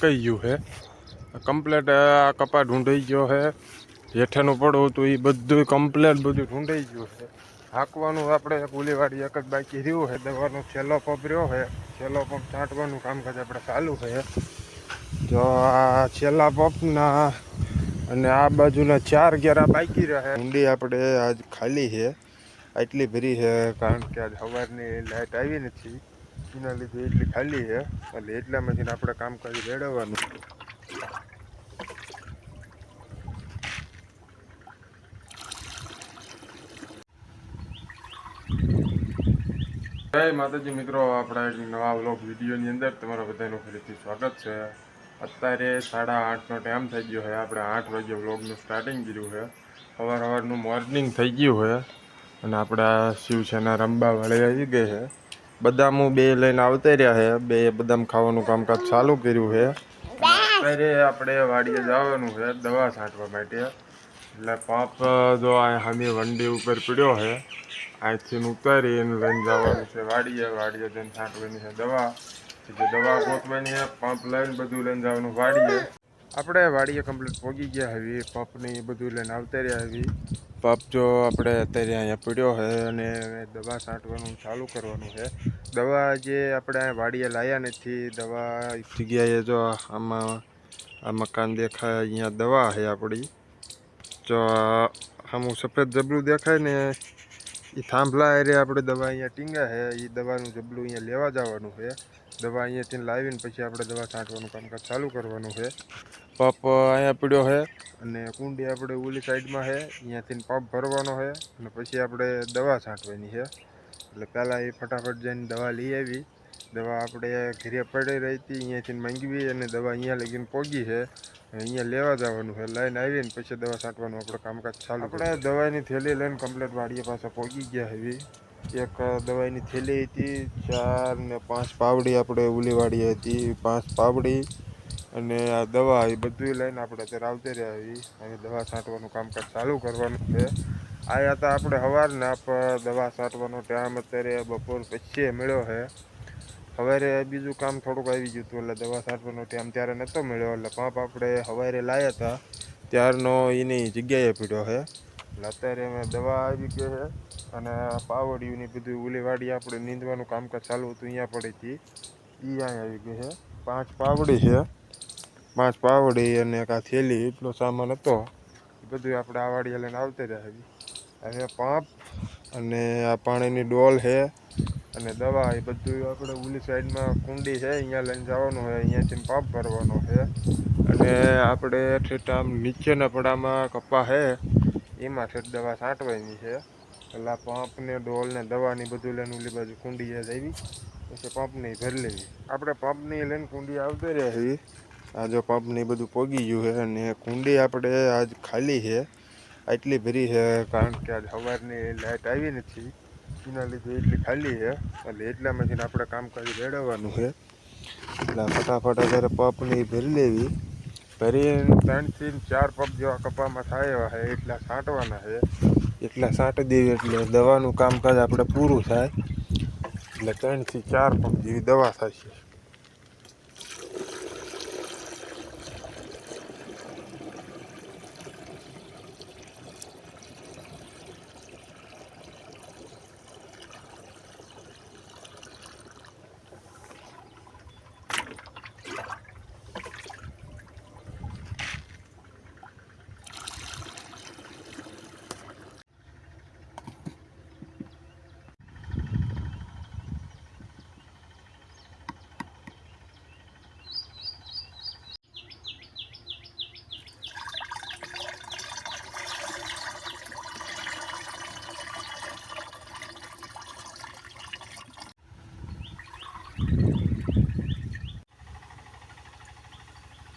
હકાઈ ગયું છે કમ્પ્લેટ। આ કપા ઢૂંઢાઈ ગયો છે, હેઠાનું પડવું હતું એ બધું કમ્પ્લેટ બધું ઢૂંઢાઈ ગયું છે। હાંકવાનું આપણે પુલીવાડી એક જ બાકી રહ્યું છે, દવાનો છેલ્લો પંપ રહ્યો છે, છેલ્લો પંપ છાંટવાનું કામકાજ આપણે ચાલુ છે। તો આ છેલ્લા પંપના અને આ બાજુના 4 ઘેરા બાકી રહે। ઊંડી આપણે આજ ખાલી છે, આટલી ભરી છે કારણ કે આજ સવારની લાઇટ આવી નથી, એના લીધે એટલી ખાલી છે, એટલે એટલામાંથી આપણે કામકાજ મેળવવાનું। જય માતાજી મિત્રો, આપણા એક નવા વ્લોગ વિડીયોની અંદર તમારા બધાનું ફરીથી સ્વાગત છે। અત્યારે 8:30નો ટાઈમ થઈ ગયો છે, આપણે 8 વાગે વ્લોગનું સ્ટાર્ટિંગ કર્યું છે। સવારનું મોર્નિંગ થઈ ગયું છે અને આપણા શિવસેના રંબા વાળી આવી ગઈ છે। બદામું 2 લઈને આવતા રહ્યા છે, 2 બદામ ખાવાનું કામકાજ ચાલુ કર્યું છે। અત્યારે આપણે વાડીએ જવાનું છે દવા છાંટવા માટે, એટલે પાપ જો આ સામે વંડી ઉપર પીડ્યો છે, અહીંથી ઉતારી એને લઈને જવાનું છે વાડીએ જઈને છાંટવાની છે દવા, જે દવા ગોતવાની છે, પંપ લઈને બધું લઈને જવાનું વાડીએ। આપણે વાડીએ કમ્પ્લીટ પહોંચી ગયા હવે, પંપની બધું લઈને આવતા રહ્યા હવે। પંપ જો આપણે અત્યારે અહીંયા પીડ્યો છે અને દવા છાંટવાનું ચાલુ કરવાનું છે। દવા જે આપણે વાડીએ લાવ્યા નથી, દવા એક જગ્યાએ જો આમાં આ મકાન દેખાય અહીંયા દવા છે આપણી, જો આમ સફેદ જબલું દેખાય ને એ થાંભલા એરે આપણે દવા અહીંયા ટીંગા છે, એ દવાનું જબલું અહીંયા લેવા જવાનું છે। દવા અહીંયાથી લાવીને પછી આપણે દવા છાંટવાનું કામકાજ ચાલુ કરવાનું છે। પંપ અહીંયા પીડ્યો છે અને કુંડી આપણે ઓલી સાઈડમાં છે, અહીંયાથી પંપ ભરવાનો છે અને પછી આપણે દવા છાંટવાની છે। એટલે પહેલાં એ ફટાફટ જઈને દવા લઈ આવી, દવા આપણે ઘરે પડી રહી હતી અહીંયાથી માંગવી અને દવા અહીંયા લગીને પહોંચી છે, અહીંયા લેવા જવાનું છે, લઈને આવીને પછી દવા છાંટવાનું આપણે કામકાજ ચાલુ। આપણે દવાની થેલી લઈને કમ્પ્લીટ વાડીએ પાસે પહોંચી ગયા હવે। એક દવાની થેલી હતી, 4 ને 5 પાવડી આપણે ઓલી વાડી હતી, 5 પાવડી અને આ દવા એ બધું લઈને આપણે અત્યારે આવતા રહ્યા હવે દવા છાંટવાનું કામકાજ ચાલુ કરવાનું છે। આયા હતા આપણે સવારના દવા છાંટવાનો ટાઈમ અત્યારે બપોર પછી મળ્યો છે। સવારે બીજું કામ થોડુંક આવી ગયું હતું એટલે દવા છાંટવાનો ટાઈમ ત્યારે નહોતો મળ્યો, એટલે પંપ આપણે સવારે લાવ્યા હતા ત્યારનો એની જગ્યાએ પીડ્યો છે। એટલે અત્યારે અમે દવા આવી ગઈ છે અને પાવડીઓની બધું ઓલી વાડી આપણે નીંદવાનું કામકાજ ચાલુ હતું અહીંયા પડી હતી, એ અહીંયા આવી ગઈ છે। 5 પાવડી છે, 5 પાવડી અને એક આ થેલી, એટલો સામાન હતો એ બધું આપણે આ વાડીએ લઈને આવતા રહ્યા હવે। પંપ અને આ પાણીની ડોલ છે અને દવા એ બધું આપણે ઓલી સાઈડમાં કુંડી છે અહીંયા લઈને જવાનું છે, અહીંયાથી પંપ ભરવાનો છે અને આપણે ઠેઠ આમ નીચેના પડામાં કપા છે એમાં ઠેઠ દવા છાંટવાની છે। પેલા પંપને ડોલને દવાની બધું લઈને ઓલી બાજુ કુંડીએ આવી, પછી પંપની ભરી લેવી। આપણે પંપની લઈને કુંડી આવતા રહ્યા છીએ, આ જો પંપની બધું પોગી ગયું છે અને કુંડી આપણે આજ ખાલી છે, આટલી ભરી છે કારણ કે આજ સવારની લાઇટ આવી નથી, એના લીધે એટલી ખાલી છે, એટલે એટલામાંથી આપણે કામકાજ મેળવવાનું છે। એટલે ફટાફટ અત્યારે પંપની ભરી લેવી, ભરીને 3 થી 4 પંપ જેવા કપામાં થાય એવા છે એટલા છાંટવાના છે, એટલા છાંટી દેવી એટલે દવાનું કામકાજ આપણે પૂરું થાય, એટલે 3 થી 4 પંપ જેવી દવા થશે।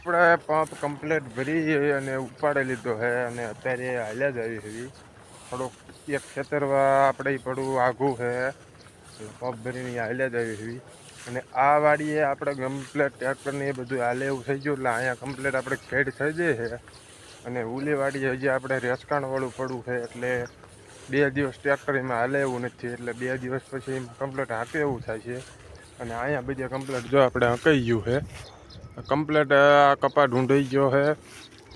આપણે પંપ કમ્પ્લીટ ભરી અને ઉપાડી લીધો છે અને અત્યારે હાલ્યા જ આવી હતી, થોડુંક એક ખેતરમાં આપણે પડવું આઘું છે એટલે પંપ ભરીને હાલ્યા જ આવી હતી। અને આ વાડીએ આપણે કમ્પ્લીટ ટ્રેક્ટરને એ બધું હાલે એવું થઈ ગયું, એટલે અહીંયા કમ્પ્લીટ આપણે ખેડ થઈ જાય છે અને ઓલી વાડીએ હજી આપણે રેસકાણવાળું પડવું છે, એટલે 2 દિવસ ટ્રેક્ટર એમાં હાલે એવું નથી, એટલે 2 દિવસ પછી કમ્પ્લીટ હાંકે એવું થાય છે। અને અહીંયા બીજે કમ્પ્લીટ જો આપણે હંકાઈ ગયું છે, કમ્પ્લેટ આ કપા ઢૂંઢાઈ ગયો છે.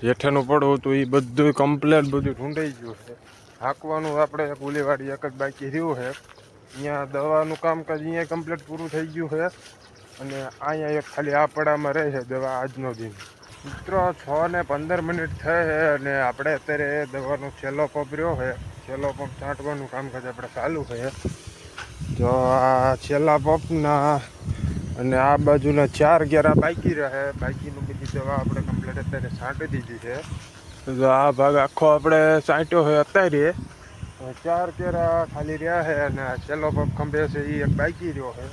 હેઠેનું પડવું હતું એ બધું કમ્પ્લેટ બધું ઢૂંઢાઈ ગયું છે. હાંકવાનું આપણે પુલીવાડી એક જ બાકી રહ્યું છે. અહીંયા દવાનું કામકાજ અહીંયા કમ્પ્લેટ પૂરું થઈ ગયું છે. અને અહીંયા એક ખાલી આ પડામાં રહે છે દવા આજનો દિન. મિત્રો 6:15 થઈ છે અને આપણે અત્યારે દવાનો છેલ્લો પંપ રહ્યો છે. છેલ્લો પંપ છાંટવાનું કામકાજ આપણે ચાલુ છે. તો આ છેલ્લા પંપના અને આ બાજુના 4 ગેરા બાકી રહે. બાકીનું બધી દવા આપણે કમ્પ્લીટ અત્યારે છાંટી દીધી છે. તો આ ભાગ આખો આપણે છાંટ્યો છે અત્યારે. 4 ગેરા ખાલી રહ્યા છે અને આ છેલ્લો પંપ ખંભે છે એ એક બાકી રહ્યો છે.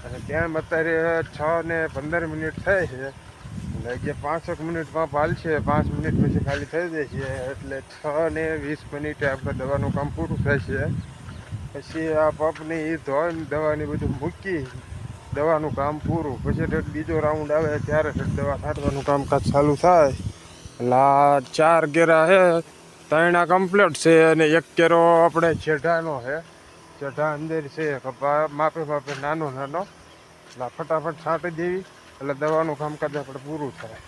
અને તેમ અત્યારે 6:15 થાય છે. એટલે જે 5 મિનિટ પંપ હાલશે, 5 મિનિટ પછી ખાલી થઈ જશે. એટલે 6:20 આપણે દવાનું કામ પૂરું થશે. પછી આ પંપની એ ધોઈને દવાની બધું મૂકી દવાનું કામ પૂરું. પછી બીજો રાઉન્ડ આવે ત્યારે દવા છાંટવાનું કામકાજ ચાલુ થાય. એટલે આ 4 ગેરા છે, 3 કમ્પ્લીટ છે અને 1 કેરો આપણે છેઢાનો છે. છેઢા અંદર છે કપા માપે નાનો એટલે ફટાફટ છાંટી દેવી એટલે દવાનું કામકાજ આપણે પૂરું થાય.